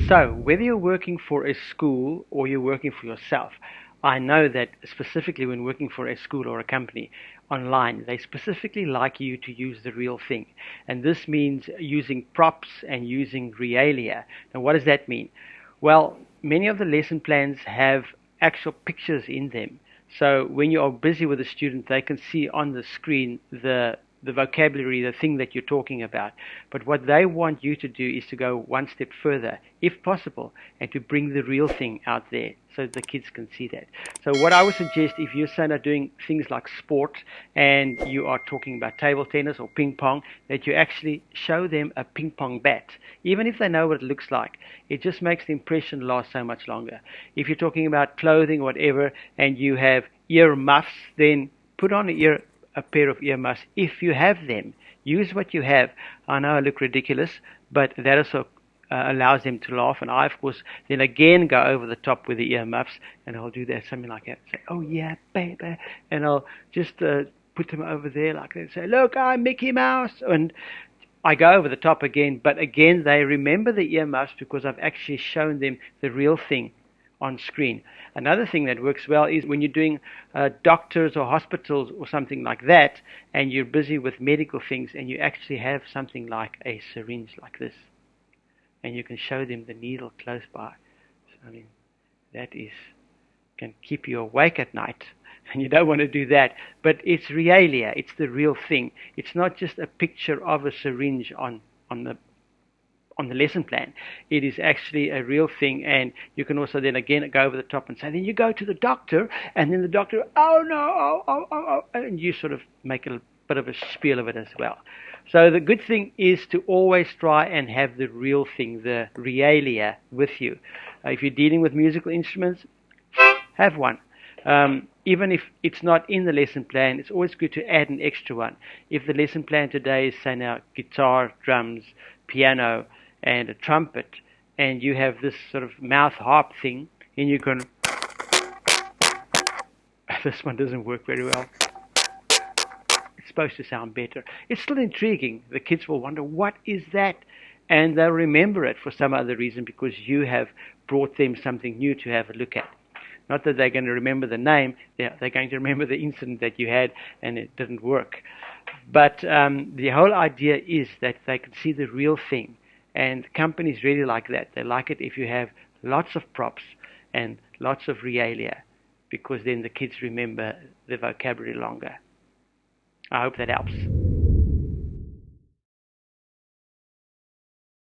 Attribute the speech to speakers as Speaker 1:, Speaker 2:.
Speaker 1: So, whether you're working for a school or you're working for yourself, I know that specifically when working for a school or a company online, they specifically like you to use the real thing. And this means using props and using realia. Now, what does that mean? Well, many of the lesson plans have actual pictures in them. So when you are busy with a student, they can see on the screen the vocabulary, the thing that you're talking about. But what they want you to do is to go one step further, if possible, and to bring the real thing out there so the kids can see that. So what I would suggest, if your son are doing things like sport and you are talking about table tennis or ping pong, that you actually show them a ping pong bat, even if they know what it looks like. It just makes the impression last so much longer. If you're talking about clothing or whatever and you have ear muffs, then put on a pair of earmuffs if you have them. Use what you have. I know I look ridiculous, but that also allows them to laugh. And I, of course, then again go over the top with the earmuffs, and I'll do that, something like that. Say, oh yeah, baby. And I'll just put them over there like that and say, look, I'm Mickey Mouse. And I go over the top again, but again, they remember the earmuffs because I've actually shown them the real thing on screen. Another thing that works well is when you're doing doctors or hospitals or something like that, and you're busy with medical things, and you actually have something like a syringe like this, and you can show them the needle close by. So, I mean, that can keep you awake at night, and you don't want to do that. But it's realia, it's the real thing. It's not just a picture of a syringe on the lesson plan. It is actually a real thing, and you can also then again go over the top and say, then you go to the doctor, and then the doctor, oh no, and you sort of make a bit of a spiel of it as well. So the good thing is to always try and have the real thing, the realia, with you. If you're dealing with musical instruments, have one. Even if it's not in the lesson plan, it's always good to add an extra one. If the lesson plan today is, say now, guitar, drums, piano, and a trumpet, and you have this sort of mouth harp thing, and you can... This one doesn't work very well. It's supposed to sound better. It's still intriguing. The kids will wonder, what is that? And they'll remember it for some other reason because you have brought them something new to have a look at. Not that they're going to remember the name, they're going to remember the incident that you had and it didn't work. But the whole idea is that they can see the real thing. And companies really like that. They like it if you have lots of props and lots of realia, because then the kids remember the vocabulary longer. I hope that helps.